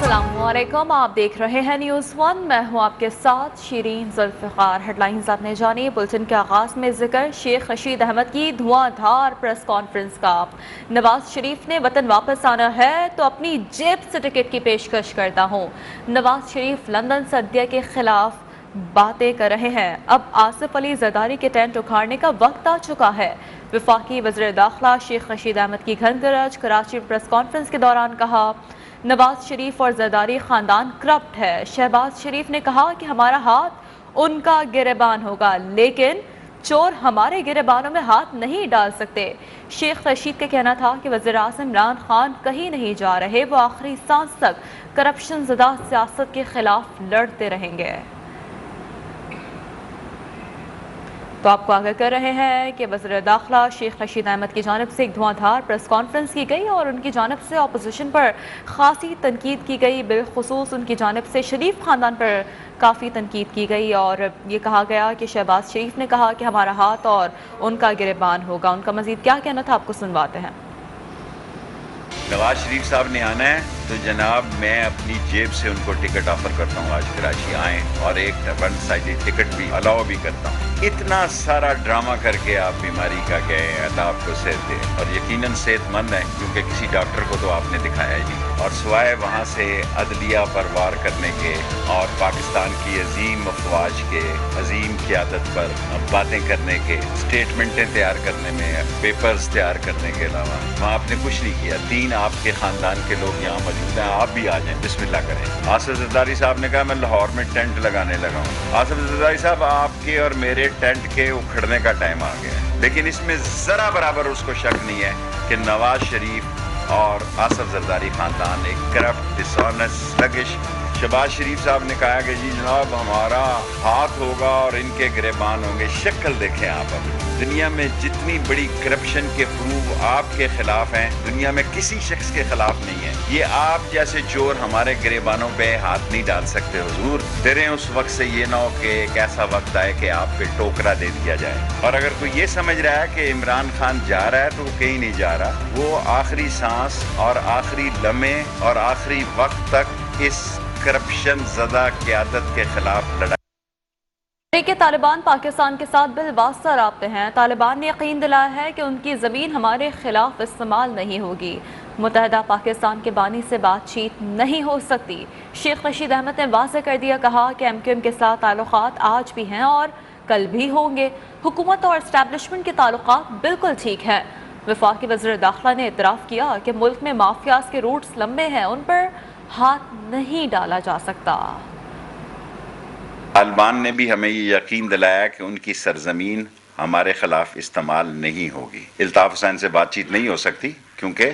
अस्सलामुअलैकुम, आप देख रहे हैं न्यूज़ वन। मैं हूं आपके साथ शीरीन जुल्फ़िकार। हेडलाइंस आपने जानी। बुलेटिन के आगाज़ में जिक्र शेख रशीद अहमद की धुआंधार प्रेस कॉन्फ्रेंस का। नवाज शरीफ ने वतन वापस आना है तो अपनी जेब से टिकट की पेशकश करता हूं। नवाज शरीफ लंदन सदिया के खिलाफ बातें कर रहे हैं। अब आसिफ अली जरदारी के टेंट उखाड़ने का वक्त आ चुका है। वफाकी वज़ीर दाखिला शेख रशीद अहमद की घनगरज कराची में प्रेस कॉन्फ्रेंस के दौरान कहा, नवाज शरीफ और जरदारी खानदान करप्ट है। शहबाज शरीफ ने कहा कि हमारा हाथ उनका गिरेबान होगा, लेकिन चोर हमारे गिरेबानों में हाथ नहीं डाल सकते। शेख रशीद का कहना था कि वज़ीर आज़म इमरान खान कहीं नहीं जा रहे, वो आखिरी सांस तक करप्शन ज़दा सियासत के खिलाफ लड़ते रहेंगे। तो आपको आगाह कर रहे हैं कि वज़ीर दाखिला शेख रशीद अहमद की जानिब से एक धुआंधार प्रेस कॉन्फ्रेंस की गई और उनकी जानिब से अपोजिशन पर खासी तनकीद की गई। बिलखुसूस उनकी जानिब से शरीफ ख़ानदान पर काफ़ी तनकीद की गई और ये कहा गया कि शहबाज शरीफ ने कहा कि हमारा हाथ और उनका गिरेबान होगा। उनका मज़ीद क्या कहना था, आपको सुनवाते हैं। नवाज शरीफ साहब ने आना है तो जनाब मैं अपनी जेब से उनको टिकट ऑफर करता हूँ, आज कराची आएँ, और एक वन साइडेड टिकट भी अलाउ भी करता हूँ। इतना सारा ड्रामा करके आप बीमारी का गए अल्लाह आपको सेहत दे, और यकीनन सेहतमंद है क्योंकि किसी डॉक्टर को तो आपने दिखाया ही नहीं। और सिवाय वहाँ से अदलिया पर वार करने के और पाकिस्तान की अजीम अफवाज के अजीम क़यादत पर बातें करने के, स्टेटमेंटें तैयार करने में, पेपर्स तैयार करने के अलावा वहाँ आपने कुछ नहीं किया। 3 आपके ख़ानदान के लोग यहाँ मौजूद हैं, आप भी आ जाएं, बिस्मिल्लाह करें। आसिफ जरदारी साहब ने कहा मैं लाहौर में टेंट लगाने लगा हूँ। आसिफ जरदारी साहब, आपके और मेरे टेंट के उखड़ने का टाइम आ गया है, लेकिन इसमें ज़रा बराबर उसको शक नहीं है कि नवाज शरीफ और आसिफ जरदारी खानदान एक करप्ट, डिसऑनेस्ट, स्लगिश। शहबाज शरीफ साहब ने कहा कि जी जनाब हमारा हाथ होगा और इनके गिरेबान होंगे। शक्ल देखें आप, अब दुनिया में जितनी बड़ी करप्शन के प्रूफ आपके खिलाफ हैं, दुनिया में किसी शख्स के खिलाफ नहीं है। ये आप जैसे चोर हमारे गिरेबानों पे हाथ नहीं डाल सकते। हुजूर तेरे उस वक्त से ये ना हो कि एक ऐसा वक्त आए कि आप पे टोकरा दे दिया जाए। और अगर कोई ये समझ रहा है कि इमरान खान जा रहा है तो वो कहीं नहीं जा रहा। वो आखिरी सांस और आखिरी लम्हे और आखिरी वक्त तक इस करप्शन ज़दा क़यादत के खिलाफ लड़ा। के तालिबान पाकिस्तान के साथ बिलवास्ता राब्ते हैं। तालिबान ने यकीन दिलाया है कि उनकी ज़मीन हमारे खिलाफ इस्तेमाल नहीं होगी। मुत्तहदा पाकिस्तान के बानी से बातचीत नहीं हो सकती। शेख रशीद अहमद ने वाज़ेह कर दिया, कहा कि MQM के साथ ताल्लुकात आज भी हैं और कल भी होंगे। हुकूमत और इस्टेब्लिशमेंट के ताल्लुकात बिल्कुल ठीक हैं। वफाकी वज़ीर दाखिला ने इतराफ़ किया कि मुल्क में माफियाज के रूट्स लंबे हैं, उन पर हाथ नहीं डाला जा सकता। तालिबान ने भी हमें ये यकीन दिलाया कि उनकी सरजमीन हमारे खिलाफ इस्तेमाल नहीं होगी। इल्ताफ़ हुसैन से बातचीत नहीं हो सकती क्योंकि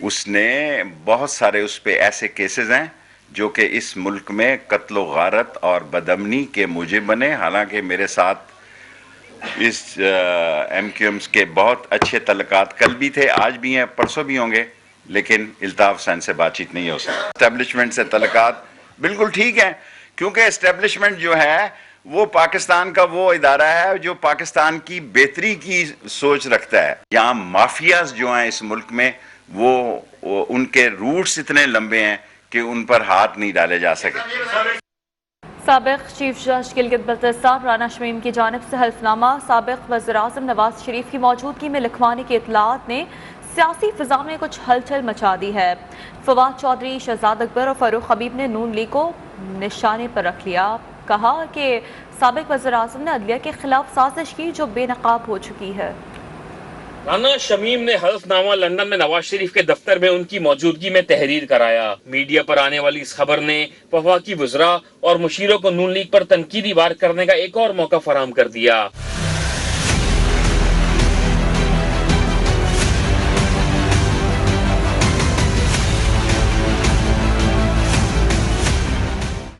उसने बहुत सारे उस पे ऐसे केसेस हैं जो कि इस मुल्क में कत्ल गारत और बदअमनी के मूजिब बने। हालांकि मेरे साथ इस MQMs के बहुत अच्छे तल्लुकात कल भी थे, आज भी हैं, परसों भी होंगे, लेकिन इल्ताफ़ हुसैन से बातचीत नहीं हो सकती। इस्टेब्लिशमेंट से तल्लुकात बिल्कुल ठीक हैं क्योंकि इस्टेब्लिशमेंट जो है वो पाकिस्तान का वो इदारा है जो पाकिस्तान की बेहतरी की सोच रखता है। यहाँ माफियाज जो हैं इस मुल्क में वो उनके रूट्स इतने लंबे हैं कि उन पर हाथ नहीं डाले जा सके। साबिक चीफ जज गिलगित बल्तिस्तान राना शमीम की जानिब से हल्फनामा साबिक वज़ीर आज़म नवाज शरीफ की मौजूदगी में लिखवाने की इत्तलात ने सियासी फिजा में कुछ हलचल मचा दी है। फवाद चौधरी, शहजाद अकबर और फारूक हबीब ने नून लीग को निशाने पर रख लिया। कहा कि साबिक वज़ीर आज़म ने अदलिया के खिलाफ साजिश की जो बेनकाब हो चुकी है। राना शमीम ने हल्फनामा लंदन में नवाज शरीफ के दफ्तर में उनकी मौजूदगी में तहरीर कराया। मीडिया पर आने वाली इस खबर ने वफाकी वज़रा और मुशीरों को नून लीग पर तनकीदी वार करने का एक और मौका फराहम कर दिया।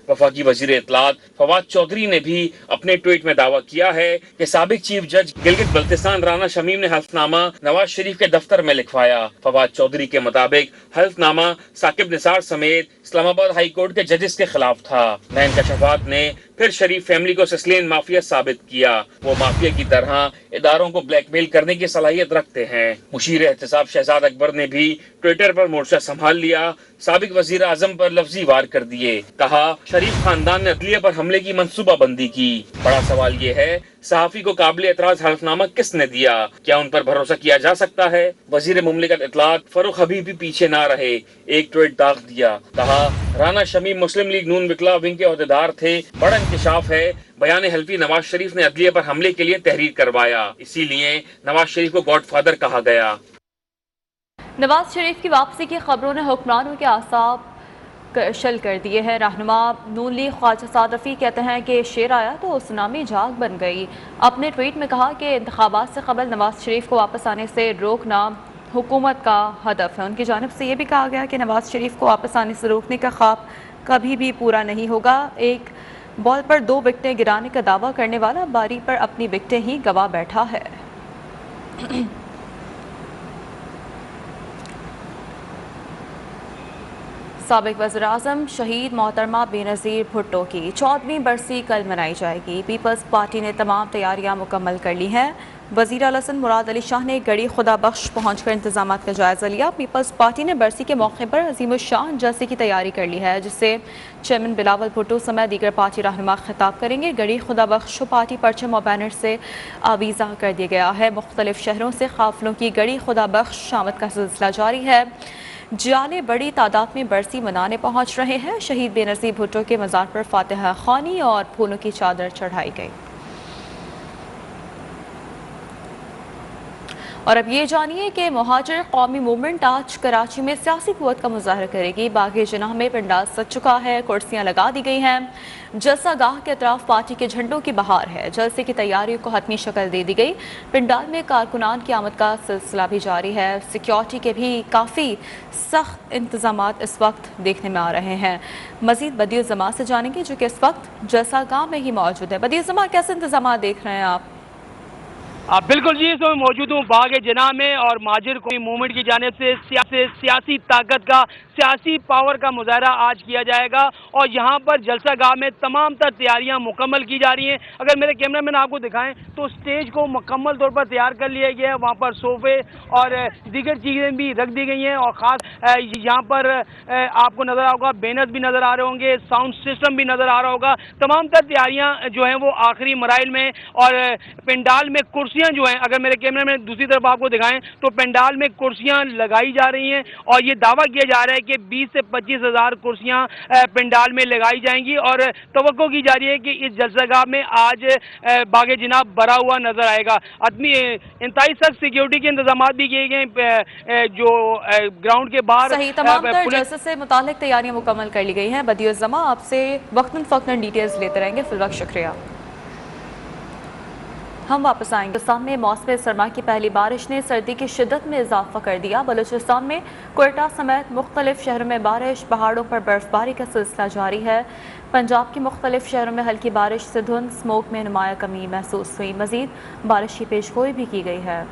वफाकी वजीर इत्तलात फवाद चौधरी ने भी अपने ट्वीट में दावा किया है कि साबिक चीफ जज गिलगित बल्तिस्तान राना शमीम ने हल्फनामा नवाज शरीफ के दफ्तर में लिखवाया। फवाद चौधरी के मुताबिक हल्फनामा साकिब निसार समेत इस्लामाबाद हाई कोर्ट के जजेस के खिलाफ था। नैन कशफात ने फिर शरीफ फैमिली को सिसलेन माफिया साबित किया। वो माफिया की तरह इदारों को ब्लैकमेल करने की सलाहियत रखते हैं। मुशीर एहतसाब शहजाद अकबर ने भी ट्विटर पर मोर्चा संभाल लिया। साबिक वजीर आजम पर लफ्जी वार कर दिए। कहा, शरीफ खानदान ने अदलिया पर हमले की मंसूबाबंदी की। बड़ा सवाल ये है, सहाफी को काबिल एतराज हल्फनामा किसने दिया? क्या उन पर भरोसा किया जा सकता है? वजीर मुमलिकत इत्तलात फरूख हबीब भी पीछे ना रहे, एक ट्वीट दाग दिया। कहा, राना शमीम मुस्लिम लीग नून विकला विंग के अहदेदार थे। बड़ा इंकशाफ है, बयान हल्फी नवाज शरीफ ने अदलिया पर हमले के लिए तहरीर करवाया, इसीलिए नवाज शरीफ को गॉडफादर कहा गया। नवाज शरीफ की वापसी की खबरों ने हुक्मरानों के आसाब शल कर दिए हैं। रहनुमा नून लीग ख्वाजा साद रफ़ी कहते हैं कि शेर आया तो सुनामी झाग बन गई। अपने ट्वीट में कहा कि इंतखाबात से कबल नवाज शरीफ को वापस आने से रोकना हुकूमत का हदफ है। उनकी जानिब से ये भी कहा गया कि नवाज शरीफ को वापस आने से रोकने का ख्वाब कभी भी पूरा नहीं होगा। एक बॉल पर 2 विकेटें गिराने का दावा करने वाला बारी पर अपनी विकेटें ही गंवा बैठा है। साबिक वज़ीर-ए-आज़म शहीद मोहतरमा बेनज़ीर भुट्टो की 14वीं बरसी कल मनाई जाएगी। पीपल्स पार्टी ने तमाम तैयारियां मुकम्मल कर ली हैं। वज़ीर आला मुराद अली शाह ने गड़ी खुदा बख्श पहुँचकर इंतजाम का जायज़ा लिया। पीपल्स पार्टी ने बरसी के मौके पर अज़ीमुश्शान जलसे की तैयारी कर ली है, जिससे चेयरमैन बिलावल भुट्टो समेत दीगर पार्टी रहनुमा खिताब करेंगे। गड़ी खुदा बख्श पार्टी परचम और बैनर से आवीज़ा कर दिया गया है। मुख्तलिफ शहरों से काफिलों की गड़ी खुदा बख्श शामत का सिलसिला जारी है। जाले बड़ी तादाद में बरसी मनाने पहुंच रहे हैं। शहीद बेनज़ीर भुट्टो के मज़ार पर फातिहा ख़्वानी और फूलों की चादर चढ़ाई गई। और अब ये जानिए कि मुहाजिर कौमी मूवमेंट आज कराची में सियासी कुव्वत का मुजाहरा करेगी। बाग़ जनाह में पंडाल सज चुका है, कुर्सियां लगा दी गई हैं। जलसा गाह के अतराफ पार्टी के झंडों की बहार है। जलसे की तैयारियों को हतमी शक्ल दे दी गई। पंडाल में कारकुनान की आमद का सिलसिला भी जारी है। सिक्योरिटी के भी काफ़ी सख्त इंतजाम इस वक्त देखने में आ रहे हैं। मजीद बदियुज़्ज़मा से जानेंगे जो कि इस वक्त जलसा गाह में ही मौजूद है। बदियुज़्ज़मा, कैसे इंतजाम देख रहे हैं आप? बिल्कुल जी, इसमें मौजूद हूँ बाग़ जनाह में और मुहाजिर कौमी मूवमेंट की जानिब से सियासी ताकत का, सियासी पावर का मुजाहरा आज किया जाएगा और यहाँ पर जलसा गाह में तमाम तर तैयारियाँ मुकम्मल की जा रही हैं। अगर मेरे कैमरा मैन आपको दिखाएं तो स्टेज को मुकम्मल तौर पर तैयार कर लिया गया है। वहाँ पर सोफे और दीगर चीज़ें भी रख दी गई हैं और ख़ास यहाँ पर आपको नज़र आ होगा बैनर्स भी नज़र आ रहे होंगे, साउंड सिस्टम भी नज़र आ रहा होगा। तमाम तर तैयारियाँ जो हैं वो आखिरी मराइल में और पंडाल में कुर्सियाँ जो हैं, अगर मेरे कैमरा में दूसरी तरफ आपको दिखाएं तो पंडाल में कुर्सियाँ लगाई जा रही हैं और ये दावा किया जा रहा है कि 20 से 25 हज़ार कुर्सियाँ पंडाल में लगाई जाएंगी और तवक्को की जा रही है कि इस जलसागाह में आज बाग़ जनाह भरा हुआ नजर आएगा। इंतहाई सख्त सिक्योरिटी के इंतजाम भी किए गए जो ग्राउंड के बाहर। सही, तमाम तर जलसे से मुतालिक तैयारियां मुकम्मल कर ली गई हैं। बदियुज़्ज़मा, आपसे वक्तन फ़क्तन डिटेल्स लेते रहेंगे। फिलहाल शुक्रिया। हम वापस आएंगे। बलूचिस्तान में मौसम सरमा की पहली बारिश ने सर्दी की शिद्दत में इजाफा कर दिया। बलूचिस्तान में कोयटा समेत मुख्तलिफ शहरों में बारिश, पहाड़ों पर बर्फबारी का सिलसिला जारी है। पंजाब के मुख्तलिफ शहरों में हल्की बारिश से धुंध स्मोक में नुमाया कमी महसूस हुई। मजीद बारिश की पेशगोई भी की गई है।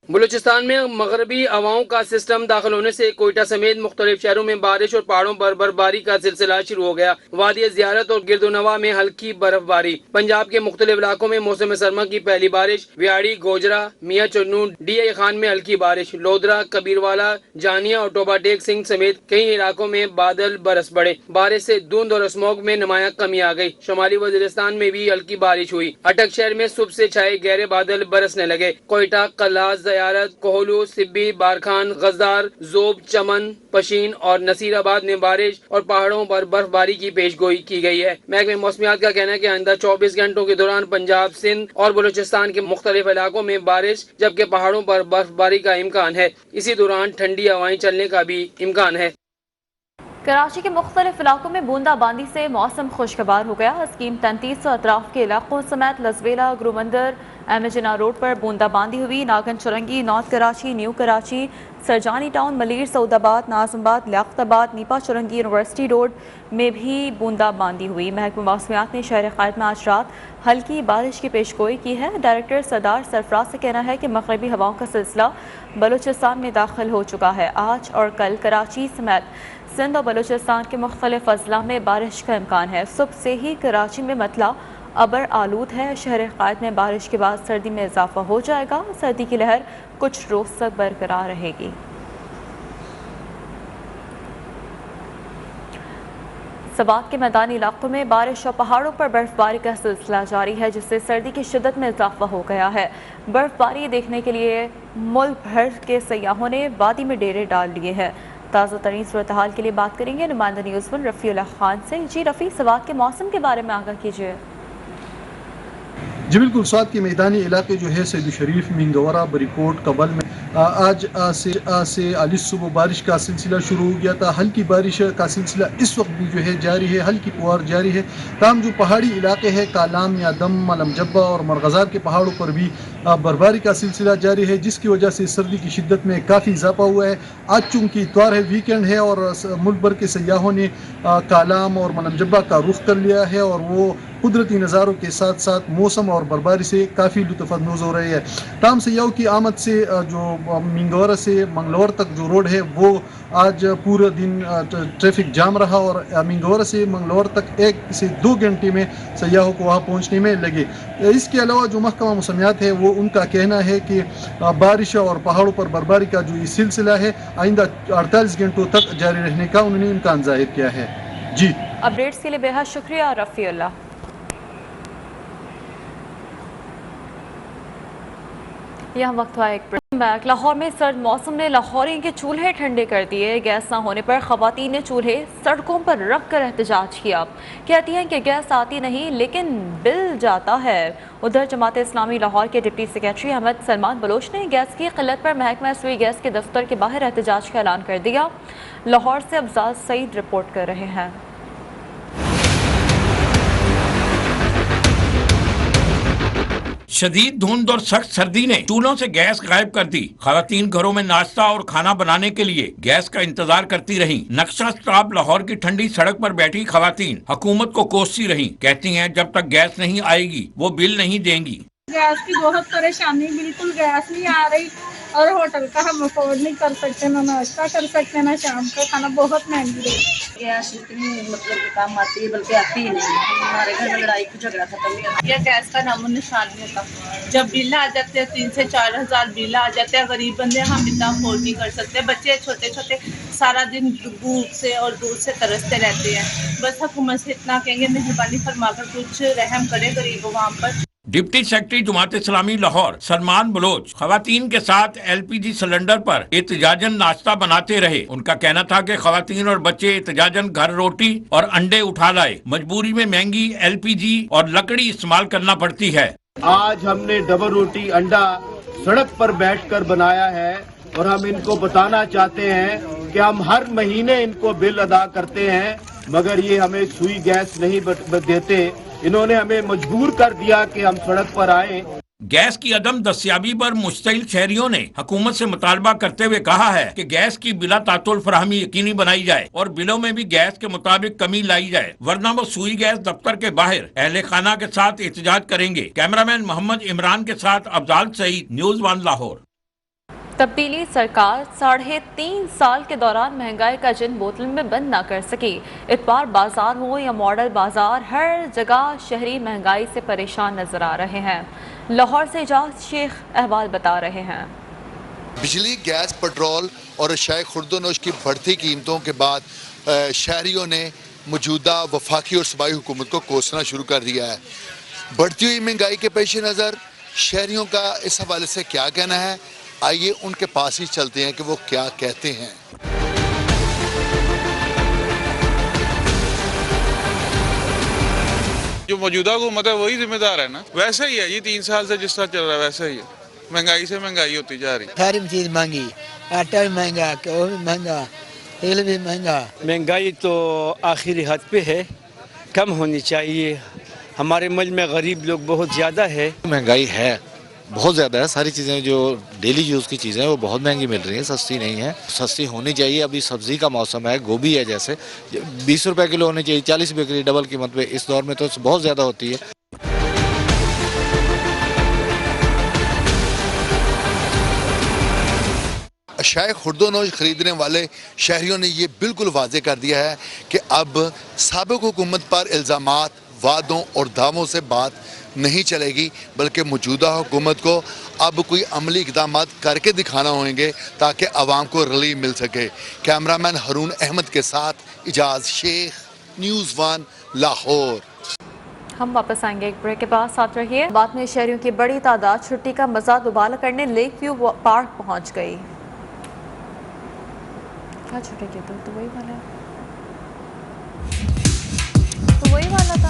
बलूचिस्तान में मगरबी हवाओं का सिस्टम दाखिल होने से कोयटा समेत मुख्तलिफ शहरों में बारिश और पहाड़ों पर बर्फबारी का सिलसिला शुरू हो गया। वादी ज़ियारत और गिरदोनवा में हल्की बर्फबारी। पंजाब के मुख्तलिफ इलाकों में मौसम सरमा की पहली बारिश। व्याड़ी, गोजरा, मियाँ चन्नू, DI खान में हल्की बारिश। लोधरा, कबीरवाला, जानिया और टोबा टेक सिंह समेत कई इलाकों में बादल बरस पड़े। बारिश से धुंध और स्मोक में नुमाया कमी आ गई। शुमाली वजीरिस्तान में भी हल्की बारिश हुई। अटक शहर में सुबह से छाए गहरे बादल बरसने लगे। कोयटा, कल्लाज, कोहलू, सिब्बी, बारखान, गजदार, जोब, चमन, पशीन और नसीराबाद में बारिश और पहाड़ों पर बर्फबारी की पेशगोई की गई है। महकमे मौसमियात का कहना है कि आइंदा 24 घंटों के दौरान पंजाब, सिंध और बलूचिस्तान के मुख्तलिफ इलाकों में बारिश जबकि पहाड़ों पर बर्फबारी का इम्कान है। इसी दौरान ठंडी हवाएं चलने का भी इम्कान है। कराची के मुख्तलिफ इलाकों में बूंदाबांदी से मौसम खुशगवार हो गया। स्कीम 33 और अतराफ के इलाकों समेत लजवेला, गुरुमंदर, एमजना रोड पर बूंदाबांदी हुई। Nagan Chowrangi, north Karachi, new Karachi, Surjani town, Malir, Saudabad, Nazimabad, Liaquatabad, Nipa Chowrangi, university road में भी बूंदाबांदी हुई। महकमा मौसमियात ने शहर क़ायद में आज रात हल्की बारिश की पेशगोई की है। डायरेक्टर सरदार सरफराज से कहना है कि मगरबी हवाओं का सिलसिला बलूचिस्तान में दाखिल हो चुका है। आज और कल कराची समेत सिंध और बलूचिस्तान के मुख्तलिफ अजला में बारिश का इम्कान है। सुबह से ही कराची में मतला अबर आलूद है। शहर क़ायद में बारिश के बाद सर्दी में इजाफा हो जाएगा। सर्दी की लहर कुछ रोज़ तक बरकरार रहेगी। सवात के मैदानी इलाकों में बारिश और पहाड़ों पर बर्फबारी का सिलसिला जारी है, जिससे सर्दी की शिद्दत में इजाफा हो गया है। बर्फबारी देखने के लिए मुल्क भर के सयाहों ने वादी में डेरे डाल लिए हैं। ताज़ा तरीन सूरत हाल के लिए बात करेंगे नुमाइंदा न्यूज़ वन रफ़ीउल्लाह खान से। जी रफ़ी, सवात के मौसम के बारे में आगाह कीजिए। जी बिल्कुल, स्वात के मैदानी इलाके जो है सैयद शरीफ, मिंगवरा, बरीकोट, कबल में आज से आली सुबह बारिश का सिलसिला शुरू हो गया था। हल्की बारिश का सिलसिला इस वक्त भी जो है जारी है, हल्की पुआर जारी है। तमाम जो पहाड़ी इलाके हैं कालाम या दम, मलम जब्बा और मरगज़ार के पहाड़ों पर भी बर्फबारी का सिलसिला जारी है, जिसकी वजह से सर्दी की शिद्दत में काफ़ी इजाफा हुआ है। आज चूँकि इतवार है, वीकेंड है और मुल्क भर के सयाहों ने कालाम और मलम जब्बा का रुख कर लिया है और वो कुदरती नज़ारों के साथ साथ मौसम और बर्फबारी से काफ़ी लुत्फ़अंदोज़ हो रही है। तमाम सयाहों की आमद से जो मिंगौरा से मंगलौर तक जो रोड है वो आज पूरे दिन ट्रैफिक जाम रहा और मिंगौरा से मंगलौर तक 1 से 2 घंटे में सयाहों को वहाँ पहुँचने में लगे। इसके अलावा जो महकमा मौसमियात है वो उनका कहना है कि बारिश और पहाड़ों पर बर्फबारी का जो ये सिलसिला है आइंदा 48 घंटों तक जारी रहने का उन्होंने इम्कान जाहिर किया है। जी, अपडेट्स के लिए बेहद शुक्रिया रफ़ीउल्लाह। यहाँ वक्त हुआ एक बैक। लाहौर में सर्द मौसम ने लाहौरियों के चूल्हे ठंडे कर दिए। गैस ना होने पर ख़वातीन ने चूल्हे सड़कों पर रख कर एहतजाज किया। कहती हैं कि गैस आती नहीं लेकिन बिल जाता है। उधर जमात इस्लामी लाहौर के डिप्टी सेक्रेटरी अहमद सलमान बलोच ने गैस की किल्लत पर महकमा सुई गैस के दफ्तर के बाहर एहतजाज का ऐलान कर दिया। लाहौर से अफजाल सईद रिपोर्ट कर रहे हैं। शदीद धुंध और सख्त सर्दी ने चूल्हों से गैस गायब कर दी। खवातीन घरों में नाश्ता और खाना बनाने के लिए गैस का इंतजार करती रहीं। नक्शा स्टाप लाहौर की ठंडी सड़क पर बैठी खवातीन हुकूमत को कोसती रहीं। कहती हैं जब तक गैस नहीं आएगी वो बिल नहीं देंगी। गैस की बहुत परेशानी, बिल्कुल गैस नहीं आ रही और होटल का हम अफोर्ड नहीं कर सकते, ना नाश्ता कर सकते ना शाम का खाना, बहुत महंगी है। गैस इतनी मतलब काम आती है बल्कि आती ही नहीं। हमारे घर में लड़ाई झगड़ा खत्म नहीं होता। यह गैस का नामो निशान नहीं होता। जब बिल आ जाते हैं 3 से 4 हज़ार बिल आ जाते हैं, गरीब बंदे हम इतना अफोर्ड नहीं कर सकते। बच्चे छोटे छोटे सारा दिन भूख से और दूध से तरसते रहते हैं। बस हुकूमत से इतना कहेंगे मेहरबानी फरमाकर कुछ रहम करे गरीबों पर। डिप्टी सेक्रेटरी जमात इस्लामी लाहौर सलमान बलोच खवातीन के साथ LPG सिलेंडर पर एहतजाजन नाश्ता बनाते रहे। उनका कहना था कि खवातीन और बच्चे एहतजाजन घर रोटी और अंडे उठा लाए। मजबूरी में महंगी LPG और लकड़ी इस्तेमाल करना पड़ती है। आज हमने डबल रोटी अंडा सड़क पर बैठकर बनाया है और हम इनको बताना चाहते हैं कि हम हर महीने इनको बिल अदा करते हैं, मगर ये हमें सुई गैस नहीं देते। इन्होंने हमें मजबूर कर दिया कि हम सड़क पर आए। गैस की अदम दस्याबी पर मुश्तिल शहरियों ने हुकूमत से मुतालबा करते हुए कहा है कि गैस की बिला तातुल फराहमी यकीनी बनाई जाए और बिलों में भी गैस के मुताबिक कमी लाई जाए, वरना वो सुई गैस दफ्तर के बाहर अहले खाना के साथ एहतजाज करेंगे। कैमरामैन मोहम्मद इमरान के साथ अफजाल सईद, न्यूज़ 1 लाहौर। तब्दीली सरकार 3.5 साल के दौरान महंगाई का जिन बोतल में बंद ना कर सकी। इतवार बाजार हो या मॉडल बाजार, हर जगह शहरी महंगाई से परेशान नजर आ रहे हैं। लाहौर से इजाज शेख अहवाल बता रहे हैं। बिजली, गैस, पेट्रोल और अशिया खुर्दोनोश की बढ़ती कीमतों के बाद शहरियों ने मौजूदा वफाकी और सूबाई हुकूमत को कोसना शुरू कर दिया है। बढ़ती हुई महंगाई के पेश नज़र शहरियों का इस हवाले से क्या कहना है, आइए उनके पास ही चलते हैं कि वो क्या कहते हैं। जो मौजूदा हुकूमत है वही जिम्मेदार है ना। वैसे ही है ये 3 साल से जिस तरह चल रहा है वैसे ही है। महंगाई से महंगाई होती जा रही है। सारी चीज महंगी, आटा भी महंगा, घ्यो भी महंगा, तेल भी महंगा। महंगाई तो आखिरी हद पे है, कम होनी चाहिए। हमारे मुल्क में गरीब लोग बहुत ज्यादा है। महंगाई है بہت زیادہ ہے. ساری چیزیں جو ڈیلی یوز کی چیزیں ہیں وہ بہت مہنگی مل رہی ہیں, سستی نہیں ہیں. سستی ہونی چاہیے. ابھی سبزی کا موسم ہے, گوبھی ہے جیسے 20 روپے کلو ہونی چاہیے, 40 روپے کلو ڈبل قیمت پہ اس دور میں تو بہت زیادہ ہوتی ہے. اشیاء خوردونوش خریدنے والے شہریوں نے یہ بالکل واضح کر دیا ہے کہ اب سابق حکومت پر الزامات, وعدوں اور دعووں سے بات نہیں چلے گی, بلکہ موجودہ حکومت کو اب کوئی عملی اقدامات کر کے دکھانا ہوں گے تاکہ عوام کو ریلیف مل سکے. کیمرامین ہارون احمد کے ساتھ اجاز شیخ, نیوز 1 لاہور. ہم واپس آئیں گے ایک بریک کے بعد, ساتھ رہیے. بعد میں شہریوں کی بڑی تعداد چھٹی کا مزہ دوبالا کرنے لیک ویو پارک پہنچ گئی. کیا چھوٹے کے تو وہی والا ہے, تو وہی والا تھا.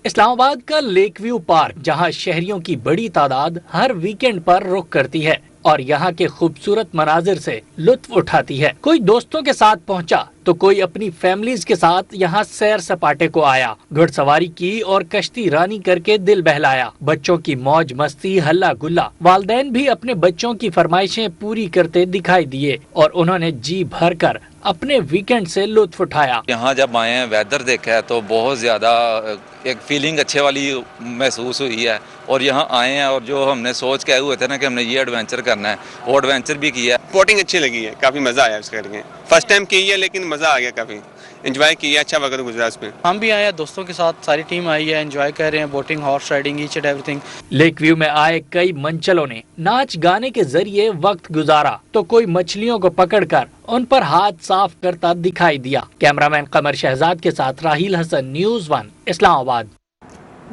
اسلام آباد کا لیک ویو پارک جہاں شہریوں کی بڑی تعداد ہر ویکنڈ پر رخ کرتی ہے اور یہاں کے خوبصورت مناظر سے لطف اٹھاتی ہے. کوئی دوستوں کے ساتھ پہنچا تو کوئی اپنی فیملیز کے ساتھ یہاں سیر سپاٹے کو آیا, گھڑ سواری کی اور کشتی رانی کر کے دل بہلایا. بچوں کی موج مستی, ہلا گلا. والدین بھی اپنے بچوں کی فرمائشیں پوری کرتے دکھائی دیے اور انہوں نے جی بھر کر اپنے ویکنڈ سے لطف اٹھایا. یہاں جب آئے ہیں, ویدر دیکھا ہے تو بہت زیادہ ایک فیلنگ اچھے والی محسوس ہوئی ہے. اور یہاں آئے ہیں اور جو ہم نے سوچ کے آئے ہوئے تھے نا کہ ہم نے یہ ایڈونچر کرنا ہے, وہ ایڈونچر بھی کیا. بوٹنگ اچھی لگی ہے, کافی مزہ آیا اس کر کے. فرسٹ ٹائم کی ہے لیکن مزہ آ گیا, کافی انجوائے کیا, اچھا وقت گزرا اس میں. ہم بھی آئے ہیں دوستوں کے ساتھ, ساری ٹیم آئی ہے, انجوائے کر رہے ہیں, boating, horse riding, each and everything. Lake view میں آئے کئی منچلوں نے ناچ گانے کے ذریعے وقت گزارا تو کوئی مچھلیوں کو پکڑ کر ان پر ہاتھ صاف کرتا دکھائی دیا. کیمرامین قمر شہزاد کے ساتھ راہیل حسن, نیوز 1 اسلام آباد.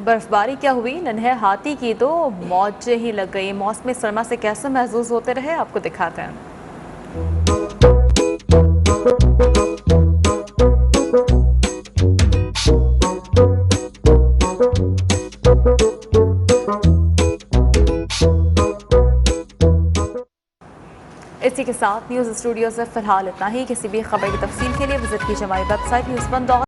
برف باری کیا ہوئی, ننھے ہاتھی کی تو موجیں ہی لگ گئی. موسم سرما سے کیسے محظوظ ہوتے رہے آپ کو دکھاتے ہیں. اسی کے ساتھ نیوز اسٹوڈیو سے فی الحال اتنا ہی. کسی بھی خبر کی تفصیل کے لیے وزٹ کیجیے ہماری ویب سائٹ news1.com.